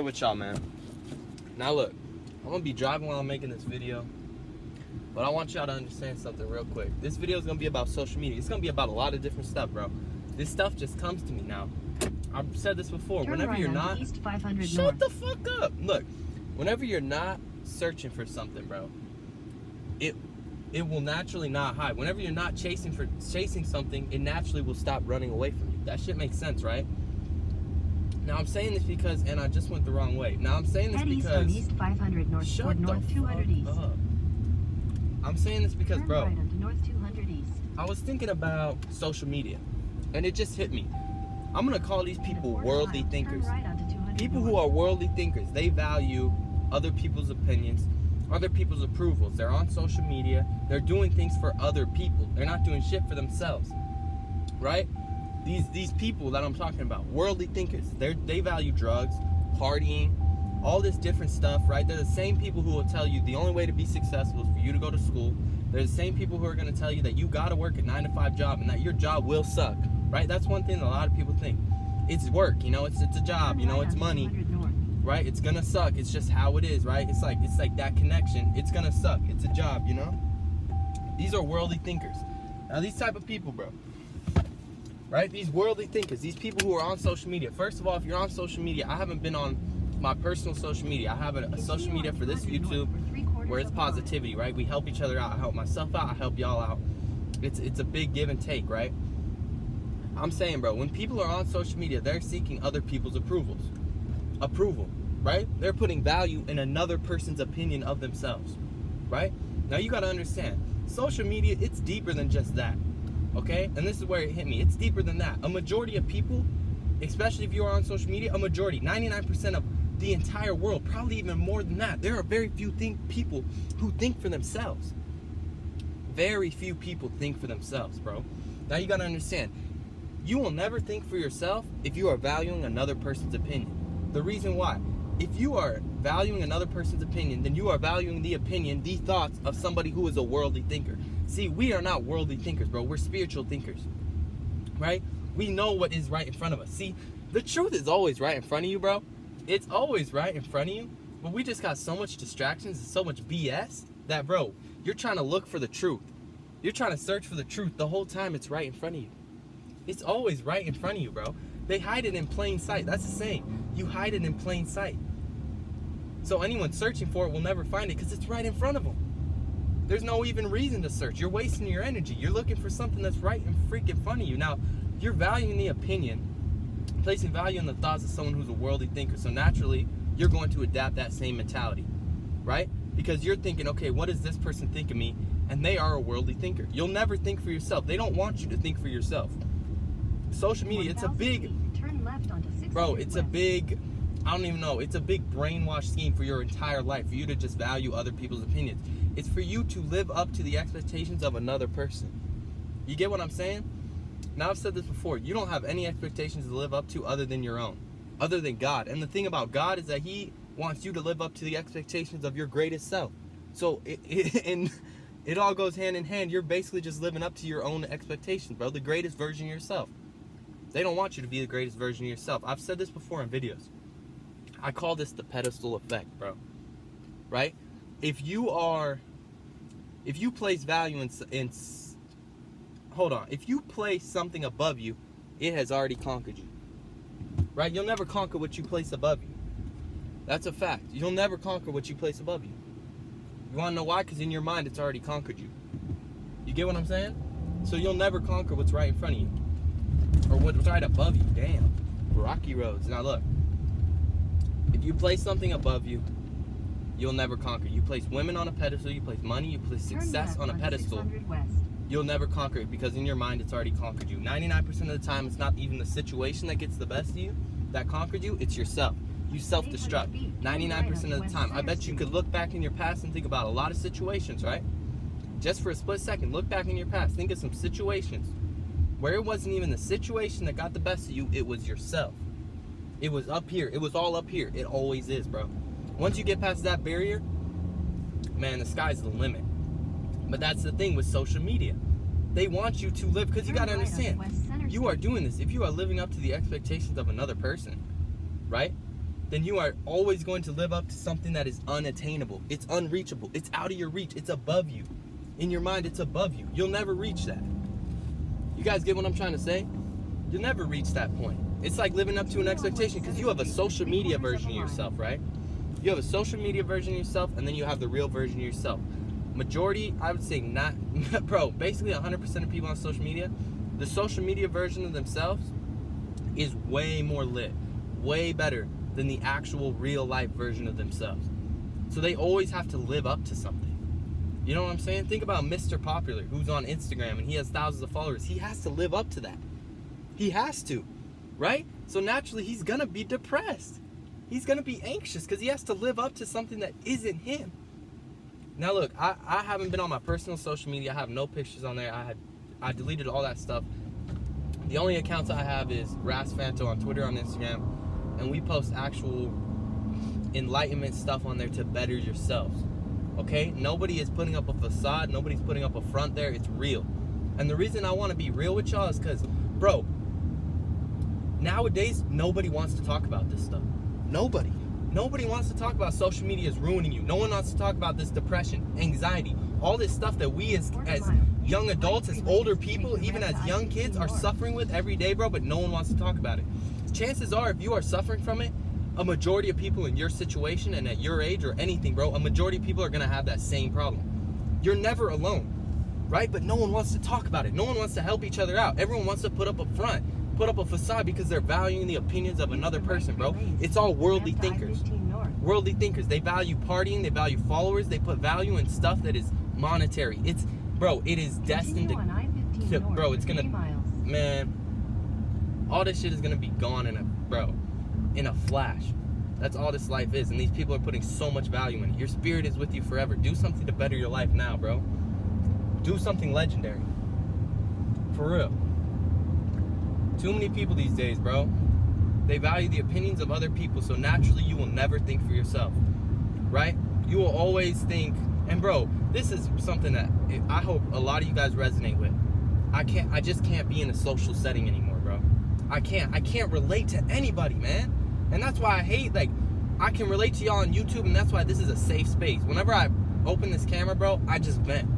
real with y'all, man. Now look, I'm gonna be driving while I'm making this video, but I want y'all to understand something real quick. This video is gonna be about social media. It's gonna be about a lot of different stuff, bro. This stuff just comes to me now. I've said this before. Turn whenever right you're onto not, East 500 shut North. the fuck up. Look, whenever you're not searching for something, bro, it will naturally not hide. Whenever you're not chasing something, it naturally will stop running away from you. That shit makes sense, right? Now I'm saying this because, and I just went the wrong way. Now I'm saying this Head east because, on East 500 North shut toward the North 200 fuck East. up. I'm saying this because, Turn bro, right onto North 200 East. I was thinking about social media, and it just hit me. I'm gonna call these people worldly thinkers. Turn right onto 200 People who North. are worldly thinkers, they value other people's opinions, other people's approvals. They're on social media. They're doing things for other people. They're not doing shit for themselves, right? These people that I'm talking about, worldly thinkers, they value drugs, partying, all this different stuff, right? They're the same people who will tell you the only way to be successful is for you to go to school. They're the same people who are going to tell you that you got to work a 9-to-5 job and that your job will suck, right? That's one thing that a lot of people think. It's work, you know, it's a job, you know, it's money, right? It's going to suck. It's just how it is, right? It's like that connection. It's going to suck. It's a job, you know? These are worldly thinkers. Now, these type of people, bro, right? These worldly thinkers, these people who are on social media. First of all, if you're on social media, I haven't been on my personal social media. I have a social media for this YouTube where it's positivity, right? We help each other out. I help myself out. I help y'all out. It's a big give and take, right? I'm saying, bro, when people are on social media, they're seeking other people's approval, right? They're putting value in another person's opinion of themselves, right? Now you got to understand, social media, it's deeper than just that. Okay, and this is where it hit me. It's deeper than that. A majority of people, especially if you are on social media, a majority, 99% of the entire world, probably even more than that. There are very few people who think for themselves. Very few people think for themselves, bro. Now you gotta understand, you will never think for yourself if you are valuing another person's opinion. The reason why, if you are valuing another person's opinion, then you are valuing the opinion, the thoughts of somebody who is a worldly thinker. See, we are not worldly thinkers, bro. We're spiritual thinkers, right? We know what is right in front of us. See, the truth is always right in front of you, bro. It's always right in front of you. But we just got so much distractions and so much BS that, bro, you're trying to look for the truth. You're trying to search for the truth the whole time it's right in front of you. It's always right in front of you, bro. They hide it in plain sight. That's the saying. You hide it in plain sight. So anyone searching for it will never find it because it's right in front of them. There's no even reason to search. You're wasting your energy. You're looking for something that's right in freaking front of you. Now, you're valuing the opinion, placing value in the thoughts of someone who's a worldly thinker. So naturally, you're going to adapt that same mentality, right? Because you're thinking, okay, what does this person think of me? And they are a worldly thinker. You'll never think for yourself. They don't want you to think for yourself. Social media, it's a big, turn left onto 600 bro, it's a West. big, I don't even know. It's a big brainwash scheme for your entire life, for you to just value other people's opinions. It's for you to live up to the expectations of another person. You get what I'm saying? Now, I've said this before. You don't have any expectations to live up to other than your own, other than God. And the thing about God is that He wants you to live up to the expectations of your greatest self. So, it all goes hand in hand. You're basically just living up to your own expectations, bro. The greatest version of yourself. They don't want you to be the greatest version of yourself. I've said this before in videos. I call this the pedestal effect, bro. Right? If you place value if you place something above you, it has already conquered you. Right? You'll never conquer what you place above you. That's a fact. You'll never conquer what you place above you. You want to know why? Because in your mind, it's already conquered you. You get what I'm saying? So you'll never conquer what's right in front of you. Or what's right above you. Damn. Rocky roads. Now look. If you place something above you, you'll never conquer. You place women on a pedestal, you place money, you place success on a pedestal, you'll never conquer it because in your mind it's already conquered you. 99% of the time, it's not even the situation that gets the best of you that conquered you, it's yourself. You self-destruct 99% of the time. I bet you could look back in your past and think about a lot of situations, right? Just for a split second, look back in your past. Think of some situations where it wasn't even the situation that got the best of you, it was yourself. It was up here. It was all up here. It always is, bro. Once you get past that barrier, man, the sky's the limit. But that's the thing with social media. They want you to live, because you got to understand, you are doing this. If you are living up to the expectations of another person, right? then you are always going to live up to something that is unattainable. It's unreachable. It's out of your reach. It's above you. In your mind, it's above you. You'll never reach that. You guys get what I'm trying to say? You'll never reach that point. It's like living up to an expectation, because you have a social media version of yourself, right? You have a social media version of yourself, and then you have the real version of yourself. Majority, I would say not, bro, basically 100% of people on social media, the social media version of themselves is way more lit, way better than the actual real life version of themselves. So they always have to live up to something. You know what I'm saying? Think about Mr. Popular, who's on Instagram and he has thousands of followers. He has to live up to that. He has to, right? So naturally, he's gonna be depressed. He's gonna be anxious because he has to live up to something that isn't him. Now look, I haven't been on my personal social media. I have no pictures on there. I deleted all that stuff. The only accounts I have is Rasfanto on Twitter, on Instagram, and we post actual enlightenment stuff on there to better yourselves. Okay? Nobody is putting up a facade. Nobody's putting up a front there. It's real. And the reason I want to be real with y'all is because, bro, nowadays, nobody wants to talk about this stuff. Nobody. Nobody wants to talk about social media is ruining you. No one wants to talk about this depression, anxiety, all this stuff that we as young adults, as older people, even as young kids are suffering with every day, bro, but no one wants to talk about it. Chances are, if you are suffering from it, a majority of people in your situation and at your age or anything, bro, a majority of people are going to have that same problem. You're never alone, right? But no one wants to talk about it. No one wants to help each other out. Everyone wants to put up a front, put up a facade because they're valuing the opinions of another person, bro. It's all worldly thinkers. Worldly thinkers. They value partying. They value followers. They put value in stuff that is monetary. It's, bro, it is destined to bro, it's gonna, man, all this shit is gonna be gone in a flash. That's all this life is, and these people are putting so much value in it. Your spirit is with you forever. Do something to better your life now, bro. Do something legendary. For real. Too many people these days, bro. They value the opinions of other people, so naturally you will never think for yourself, right? You will always think, and bro, this is something that I hope a lot of you guys resonate with. I just can't be in a social setting anymore, bro. I can't relate to anybody, man. And that's why I hate, like, I can relate to y'all on YouTube, and that's why this is a safe space. Whenever I open this camera, bro, I just vent.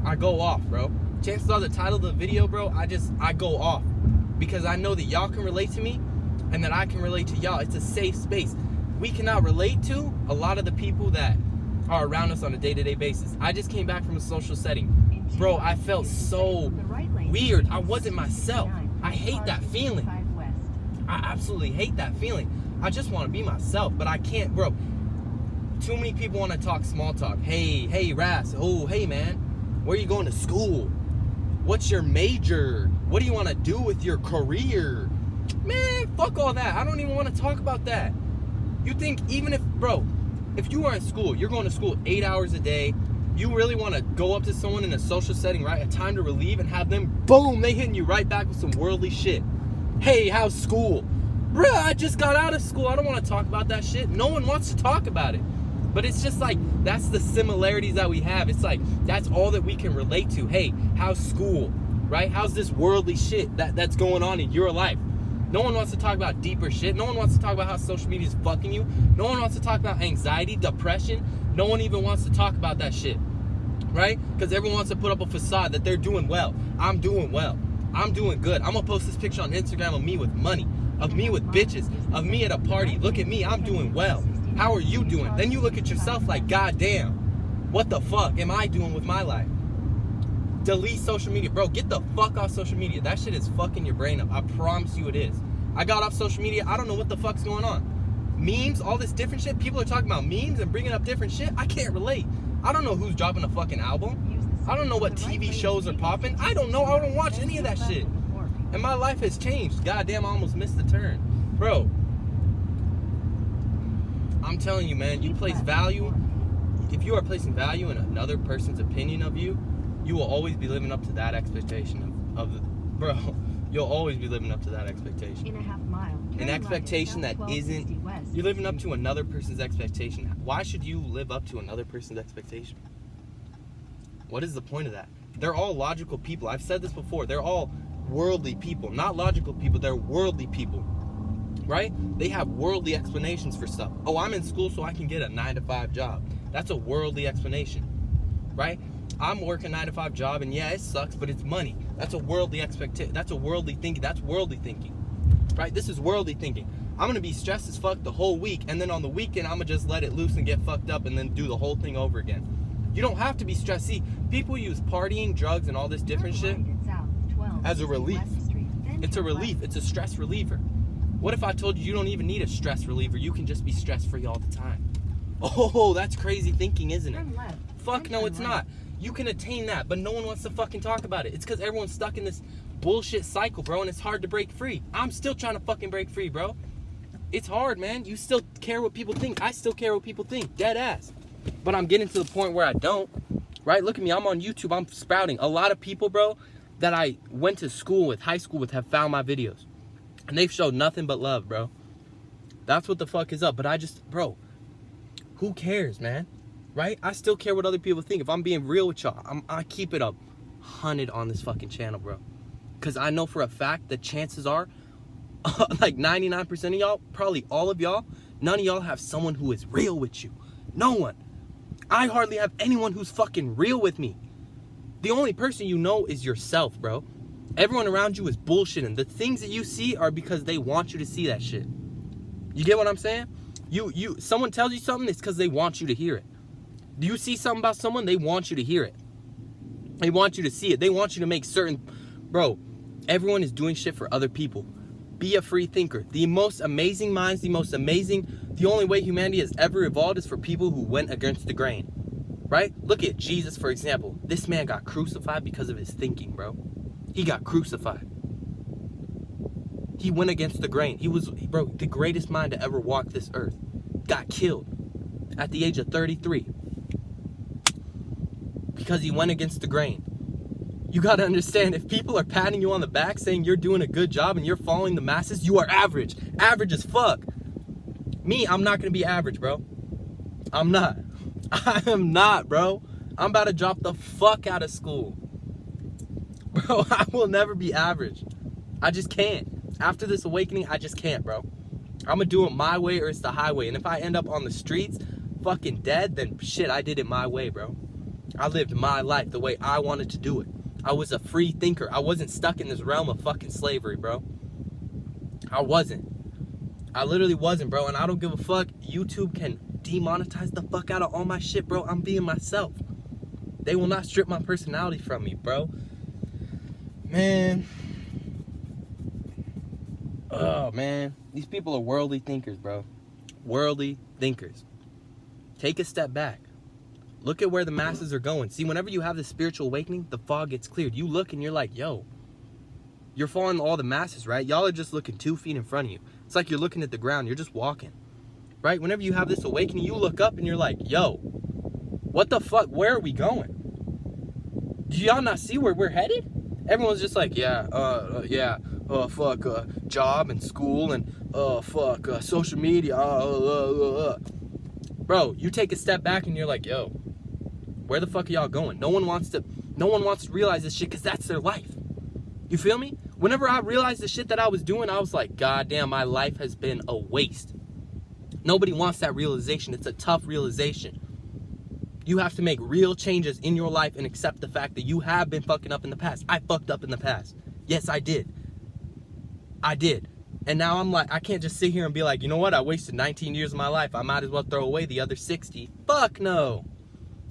I go off, bro. Chances are the title of the video, bro, I go off. Because I know that y'all can relate to me, and that I can relate to y'all. It's a safe space. We cannot relate to a lot of the people that are around us on a day-to-day basis. I just came back from a social setting. Bro, I felt so weird. I wasn't myself. I hate that feeling. I absolutely hate that feeling. I just want to be myself, but I can't, bro. Too many people want to talk small talk. Hey, Ras. Oh, hey, man. Where are you going to school? What's your major? What do you want to do with your career? Man, fuck all that. I don't even want to talk about that. You think even if you are in school, you're going to school 8 hours a day, you really want to go up to someone in a social setting, right? A time to relieve and have them, boom, they hitting you right back with some worldly shit. Hey, how's school? Bruh, I just got out of school. I don't want to talk about that shit. No one wants to talk about it. But it's just like, that's the similarities that we have. It's like, that's all that we can relate to. Hey, how's school? Right? How's this worldly shit that's going on in your life? No one wants to talk about deeper shit. No one wants to talk about how social media is fucking you. No one wants to talk about anxiety, depression. No one even wants to talk about that shit. Right? Because everyone wants to put up a facade that they're doing well. I'm doing well. I'm doing good. I'm going to post this picture on Instagram of me with money, of me with bitches, of me at a party. Look at me. I'm doing well. How are you doing? Then you look at yourself like, God damn, what the fuck am I doing with my life? Delete social media. Bro, get the fuck off social media. That shit is fucking your brain up. I promise you it is. I got off social media. I don't know what the fuck's going on. Memes, all this different shit. People are talking about memes and bringing up different shit. I can't relate. I don't know who's dropping a fucking album. I don't know what TV shows are popping. I don't know. I don't watch any of that shit. And my life has changed. Goddamn, I almost missed the turn. Bro, I'm telling you, man, you place value. If you are placing value in another person's opinion of you, you will always be living up to that expectation bro, you'll always be living up to that expectation. In a half mile. An expectation that isn't, you're living up to another person's expectation. Why should you live up to another person's expectation? What is the point of that? They're all logical people. I've said this before. They're all worldly people. Not logical people, they're worldly people. right? They have worldly explanations for stuff. Oh, I'm in school so I can get a 9-to-5 job. That's a worldly explanation, right? I'm working a 9-to-5 job, and yeah, it sucks, but it's money. That's a worldly expectation. That's a worldly thinking. That's worldly thinking, right? This is worldly thinking. I'm gonna be stressed as fuck the whole week, and then on the weekend, I'm gonna just let it loose and get fucked up, and then do the whole thing over again. You don't have to be stressed. See, people use partying, drugs, and all this different shit as a relief. It's a relief. It's a stress reliever. What if I told you you don't even need a stress reliever? You can just be stress-free all the time. Oh, that's crazy thinking, isn't it? Fuck no, it's not. You can attain that, but no one wants to fucking talk about it. It's because everyone's stuck in this bullshit cycle, bro, and it's hard to break free. I'm still trying to fucking break free, bro. It's hard, man. You still care what people think. I still care what people think. Dead ass. But I'm getting to the point where I don't. Right? Look at me. I'm on YouTube. I'm sprouting. A lot of people, bro, that I went to school with, high school with, have found my videos. And they've showed nothing but love, bro. That's what the fuck is up. But I just, bro, who cares, man? Right? I still care what other people think. If I'm being real with y'all, I keep it up 100 on this fucking channel, bro. Because I know for a fact that chances are, like 99% of y'all, probably all of y'all, none of y'all have someone who is real with you. No one. I hardly have anyone who's fucking real with me. The only person you know is yourself, bro. Everyone around you is bullshitting. The things that you see are because they want you to see that shit. You get what I'm saying? Someone tells you something, it's because they want you to hear it. Do you see something about someone? They want you to hear it. They want you to see it. They want you to make certain... Bro, everyone is doing shit for other people. Be a free thinker. The most amazing minds, the only way humanity has ever evolved is for people who went against the grain. Right? Look at Jesus, for example. This man got crucified because of his thinking, bro. He got crucified. He went against the grain. He was, bro, the greatest mind to ever walk this earth. Got killed at the age of 33. Because he went against the grain. You gotta understand, if people are patting you on the back saying you're doing a good job and you're following the masses, you are average. Average as fuck. Me, I'm not gonna be average, bro. I'm not. I am not, bro. I'm about to drop the fuck out of school. Bro, I will never be average. I just can't. After this awakening, I just can't, bro. I'm gonna do it my way or it's the highway. And if I end up on the streets fucking dead, then shit, I did it my way, bro. I lived my life the way I wanted to do it. I was a free thinker. I wasn't stuck in this realm of fucking slavery, bro. I wasn't. I literally wasn't, bro. And I don't give a fuck. YouTube can demonetize the fuck out of all my shit, bro. I'm being myself. They will not strip my personality from me, bro. Man. Oh, man. These people are worldly thinkers, bro. Worldly thinkers. Take a step back. Look at where the masses are going. See, whenever you have this spiritual awakening, the fog gets cleared. You look and you're like, yo, you're following all the masses, right? Y'all are just looking 2 feet in front of you. It's like you're looking at the ground. You're just walking, right? Whenever you have this awakening, you look up and you're like, yo, what the fuck? Where are we going? Do y'all not see where we're headed? Everyone's just like, job and school and, social media, Bro, you take a step back and you're like, yo, where the fuck are y'all going? No one wants to realize this shit because that's their life. You feel me? Whenever I realized the shit that I was doing, I was like, God damn, my life has been a waste. Nobody wants that realization. It's a tough realization. You have to make real changes in your life and accept the fact that you have been fucking up in the past. I fucked up in the past. Yes, I did. I did. And now I'm like, I can't just sit here and be like, you know what? I wasted 19 years of my life. I might as well throw away the other 60. Fuck no.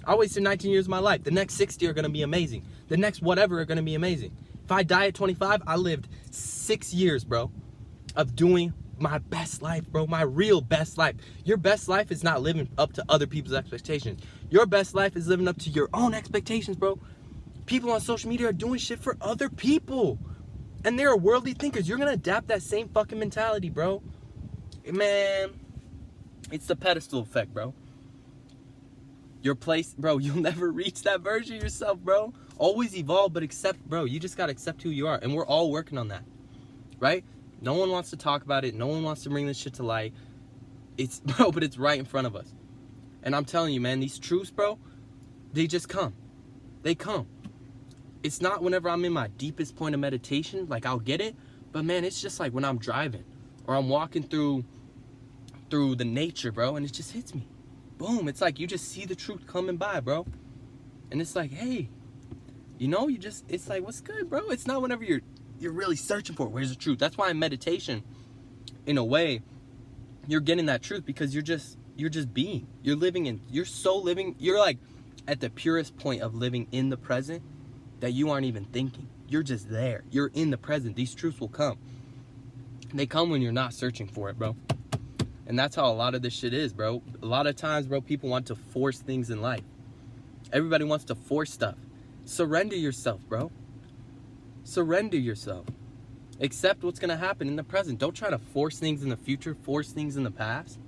I wasted 19 years of my life. The next 60 are going to be amazing. The next whatever are going to be amazing. If I die at 25, I lived 6 years, bro, of doing my best life, bro. My real best life. Your best life is not living up to other people's expectations. Your best life is living up to your own expectations, bro. People on social media are doing shit for other people. And they're worldly thinkers. You're going to adapt that same fucking mentality, bro. Man, it's the pedestal effect, bro. Your place, bro, you'll never reach that version of yourself, bro. Always evolve, but accept, bro. You just got to accept who you are. And we're all working on that, right? No one wants to talk about it. No one wants to bring this shit to light. It's, bro, but it's right in front of us. And I'm telling you, man, these truths, bro, they just come. They come. It's not whenever I'm in my deepest point of meditation, like I'll get it, but man, it's just like when I'm driving Or I'm walking through the nature, bro, and it just hits me. Boom. It's like you just see the truth coming by, bro. And it's like, hey, you know, it's like, what's good, bro? It's not whenever you're really searching for it. Where's the truth? That's why in meditation, in a way, you're getting that truth, because you're just being. You're like at the purest point of living in the present, that you aren't even thinking. You're just there. You're in the present. These truths will come. They come when you're not searching for it, bro. And that's how a lot of this shit is, bro. A lot of times, bro, people want to force things in life. Everybody wants to force stuff. Surrender yourself, bro. Surrender yourself. Accept what's going to happen in the present. Don't try to force things in the future, force things in the past.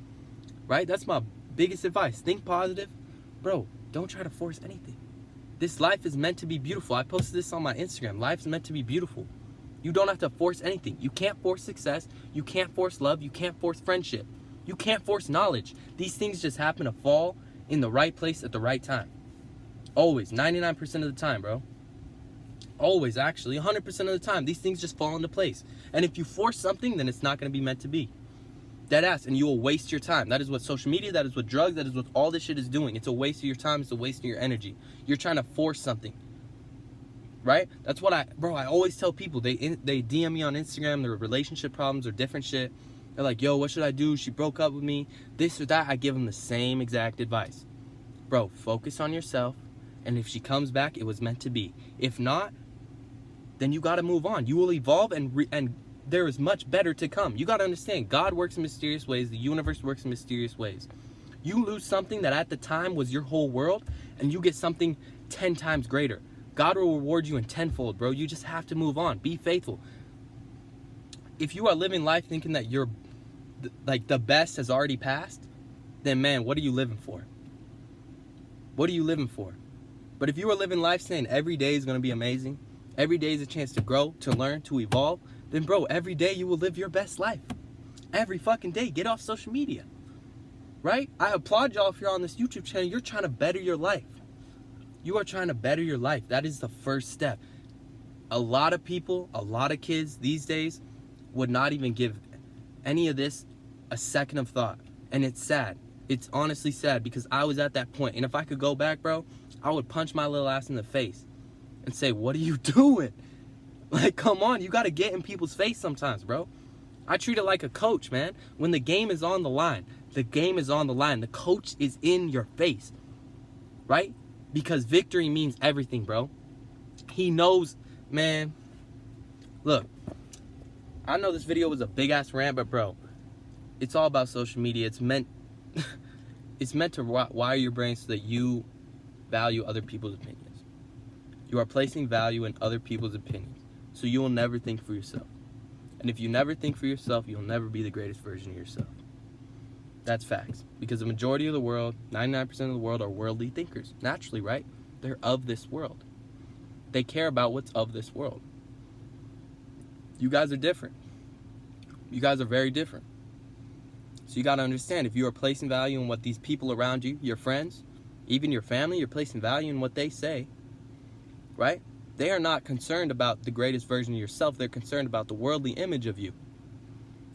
Right? That's my biggest advice. Think positive. Bro, don't try to force anything. This life is meant to be beautiful. I posted this on my Instagram. Life's meant to be beautiful. You don't have to force anything. You can't force success. You can't force love. You can't force friendship. You can't force knowledge. These things just happen to fall in the right place at the right time. Always. 99% of the time, bro. Always, actually. 100% of the time. These things just fall into place. And if you force something, then it's not going to be meant to be. Dead ass. And you will waste your time. That is what social media, that is what drugs, that is what all this shit is doing. It's a waste of your time. It's a waste of your energy. You're trying to force something. Right? That's what I always tell people. They DM me on Instagram, their relationship problems or different shit. They're like, yo, what should I do? She broke up with me. This or that. I give them the same exact advice. Bro, focus on yourself. And if she comes back, it was meant to be. If not, then you got to move on. You will evolve, and there is much better to come. You got to understand, God works in mysterious ways. The universe works in mysterious ways. You lose something that at the time was your whole world, and you get something 10 times greater. God will reward you in tenfold, bro. You just have to move on. Be faithful. If you are living life thinking that you're like the best has already passed, then man, what are you living for? What are you living for? But if you are living life saying every day is going to be amazing, every day is a chance to grow, to learn, to evolve, then bro, every day you will live your best life. Every fucking day. Get off social media. Right? I applaud y'all if you're on this YouTube channel. You're trying to better your life. You are trying to better your life. That is the first step. A lot of people, a lot of kids these days would not even give any of this a second of thought. And it's sad. It's honestly sad, because I was at that point. And if I could go back, bro, I would punch my little ass in the face and say, what are you doing? Like, come on. You got to get in people's face sometimes, bro. I treat it like a coach, man. When the game is on the line, the game is on the line. The coach is in your face, right? Because victory means everything, bro. He knows, man. Look, I know this video was a big ass rant, but bro, it's all about social media. It's meant to wire your brain so that you value other people's opinions. You are placing value in other people's opinions, so you will never think for yourself. And if you never think for yourself, you'll never be the greatest version of yourself. That's facts. Because the majority of the world, 99% of the world, are worldly thinkers. Naturally, right? They're of this world. They care about what's of this world. You guys are different. You guys are very different. So you got to understand, if you are placing value in what these people around you, your friends, even your family, you're placing value in what they say, right? They are not concerned about the greatest version of yourself. They're concerned about the worldly image of you.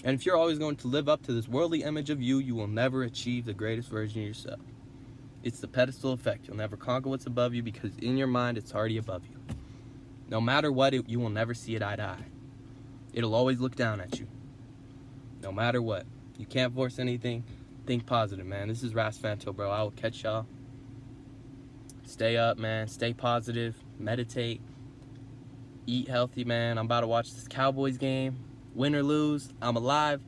And if you're always going to live up to this worldly image of you, you will never achieve the greatest version of yourself. It's the pedestal effect. You'll never conquer what's above you, because in your mind, it's already above you. No matter what, you will never see it eye to eye. It'll always look down at you. No matter what. You can't force anything. Think positive, man. This is Ras Fanto, bro. I will catch y'all. Stay up, man. Stay positive. Meditate. Eat healthy, man. I'm about to watch this Cowboys game. Win or lose, I'm alive.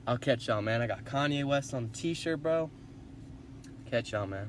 I'll catch y'all, man. I got Kanye West on the t-shirt, bro. Catch y'all, man.